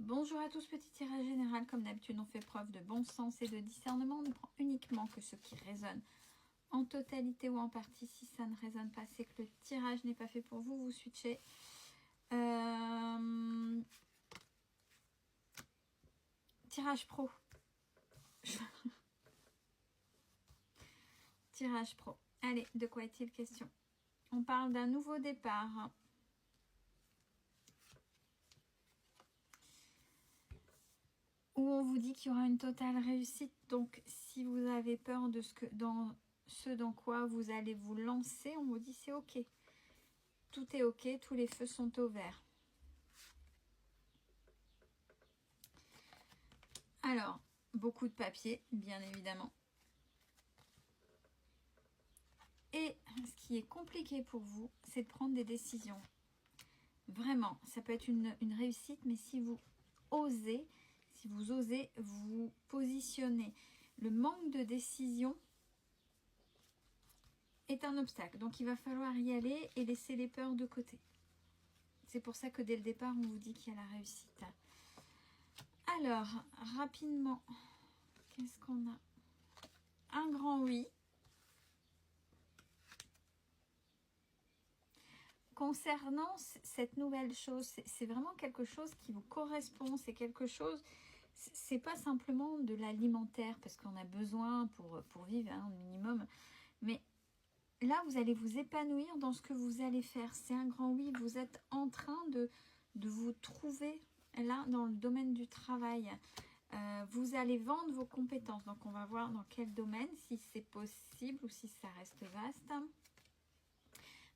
Bonjour à tous, petit tirage général. Comme d'habitude, on fait preuve de bon sens et de discernement. On ne prend uniquement que ce qui résonne en totalité ou en partie. Si ça ne résonne pas, c'est que le tirage n'est pas fait pour vous. Vous switchez. Tirage pro. Tirage pro. Allez, de quoi est-il question? On parle d'un nouveau départ. Où on vous dit qu'il y aura une totale réussite. Donc, si vous avez peur de ce dans quoi vous allez vous lancer, on vous dit c'est ok. Tout est ok, tous les feux sont au vert. Alors, beaucoup de papier, bien évidemment. Et ce qui est compliqué pour vous, c'est de prendre des décisions. Vraiment, ça peut être une réussite, mais si vous osez vous positionner, le manque de décision est un obstacle. Donc, il va falloir y aller et laisser les peurs de côté. C'est pour ça que dès le départ, on vous dit qu'il y a la réussite. Alors, rapidement, qu'est-ce qu'on a? Un grand oui. Concernant cette nouvelle chose, c'est vraiment quelque chose qui vous correspond. C'est quelque chose, c'est pas simplement de l'alimentaire, parce qu'on a besoin pour vivre, hein, au minimum. Mais là, vous allez vous épanouir dans ce que vous allez faire. C'est un grand oui. Vous êtes en train de vous trouver là dans le domaine du travail. Vous allez vendre vos compétences. Donc, on va voir dans quel domaine, si c'est possible ou si ça reste vaste.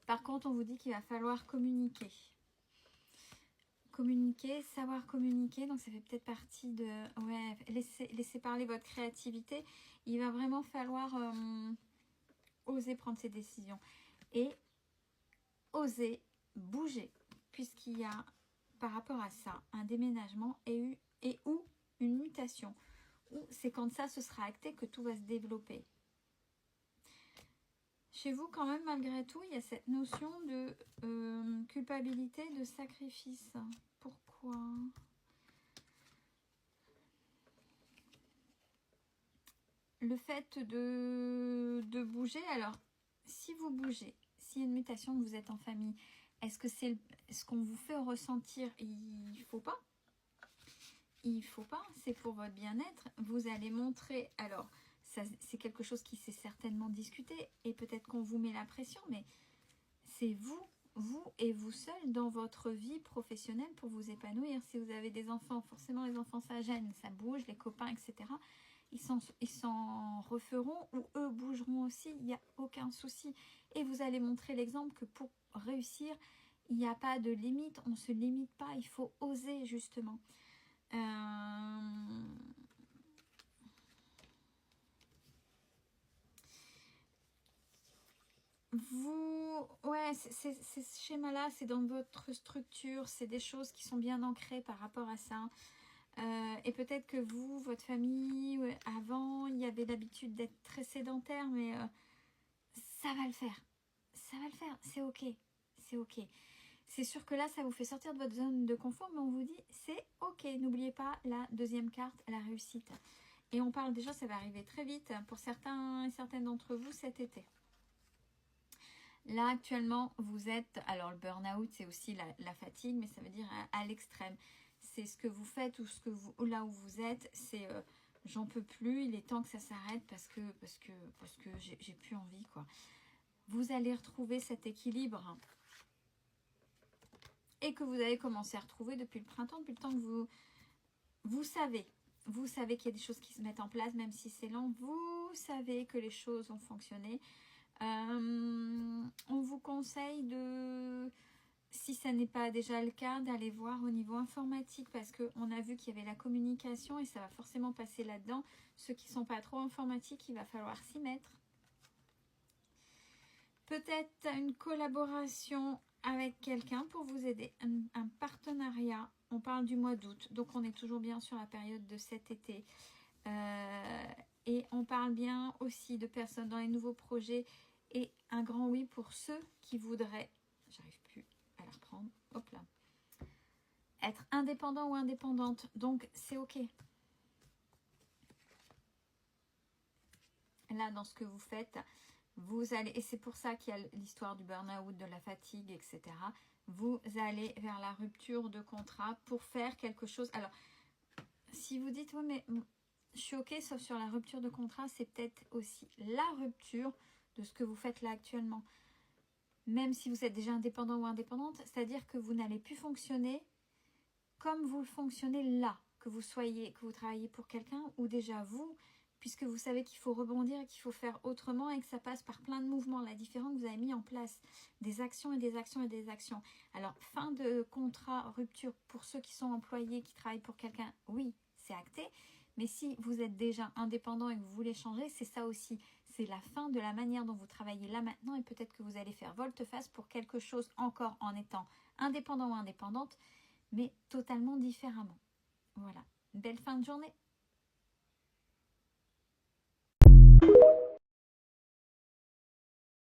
Par contre, on vous dit qu'il va falloir communiquer. Communiquer, savoir communiquer. Donc, ça fait peut-être partie de... Ouais, laissez parler votre créativité. Il va vraiment falloir oser prendre ses décisions. Et oser bouger. Puisqu'il y a, par rapport à ça, un déménagement et ou une mutation. Ou c'est quand ça se sera acté que tout va se développer. Chez vous, quand même, malgré tout, il y a cette notion de culpabilité, de sacrifice. Pourquoi? Le fait de bouger, alors, si vous bougez, s'il y a une mutation, que vous êtes en famille, est-ce que c'est ce qu'on vous fait ressentir? Il ne faut pas. Il ne faut pas, c'est pour votre bien-être. Vous allez montrer, alors, c'est quelque chose qui s'est certainement discuté et peut-être qu'on vous met la pression, mais c'est vous et vous seul dans votre vie professionnelle pour vous épanouir. Si vous avez des enfants, forcément les enfants ça gêne, ça bouge, les copains, etc. Ils s'en referont ou eux bougeront aussi, il n'y a aucun souci. Et vous allez montrer l'exemple que pour réussir, il n'y a pas de limite, on ne se limite pas, il faut oser justement. Ouais, ces schémas-là, c'est dans votre structure, c'est des choses qui sont bien ancrées par rapport à ça. Et peut-être que vous, votre famille, avant, il y avait l'habitude d'être très sédentaire, mais ça va le faire. Ça va le faire, c'est ok. C'est ok. C'est sûr que là, ça vous fait sortir de votre zone de confort, mais on vous dit, c'est ok. N'oubliez pas la deuxième carte, la réussite. Et on parle déjà, ça va arriver très vite pour certains et certaines d'entre vous cet été. Là, actuellement, vous êtes... Alors, le burn-out, c'est aussi la fatigue, mais ça veut dire à l'extrême. C'est ce que vous faites ou là où vous êtes, c'est j'en peux plus, il est temps que ça s'arrête parce que j'ai plus envie, quoi. Vous allez retrouver cet équilibre et que vous avez commencé à retrouver depuis le printemps, depuis le temps que vous savez. Vous savez qu'il y a des choses qui se mettent en place, même si c'est lent. Vous savez que les choses ont fonctionné. On vous conseille de, si ça n'est pas déjà le cas, d'aller voir au niveau informatique parce qu'on a vu qu'il y avait la communication et ça va forcément passer là-dedans. Ceux qui ne sont pas trop informatiques, il va falloir s'y mettre. Peut-être une collaboration avec quelqu'un pour vous aider, un partenariat. On parle du mois d'août, donc on est toujours bien sur la période de cet été. Et on parle bien aussi de personnes dans les nouveaux projets et un grand oui pour ceux qui voudraient, j'arrive plus à la reprendre, hop là, être indépendant ou indépendante. Donc, c'est OK. Là, dans ce que vous faites, vous allez, et c'est pour ça qu'il y a l'histoire du burn-out, de la fatigue, etc. Vous allez vers la rupture de contrat pour faire quelque chose. Alors, si vous dites, oui, mais je suis OK, sauf sur la rupture de contrat, c'est peut-être aussi la rupture de ce que vous faites là actuellement. Même si vous êtes déjà indépendant ou indépendante, c'est-à-dire que vous n'allez plus fonctionner comme vous le fonctionnez là, que vous travaillez pour quelqu'un ou déjà vous, puisque vous savez qu'il faut rebondir et qu'il faut faire autrement et que ça passe par plein de mouvements là, différents que vous avez mis en place, des actions et des actions et des actions. Alors, fin de contrat, rupture pour ceux qui sont employés, qui travaillent pour quelqu'un, oui, c'est acté. Mais si vous êtes déjà indépendant et que vous voulez changer, c'est ça aussi. C'est la fin de la manière dont vous travaillez là maintenant et peut-être que vous allez faire volte-face pour quelque chose encore en étant indépendant ou indépendante, mais totalement différemment. Voilà. Belle fin de journée.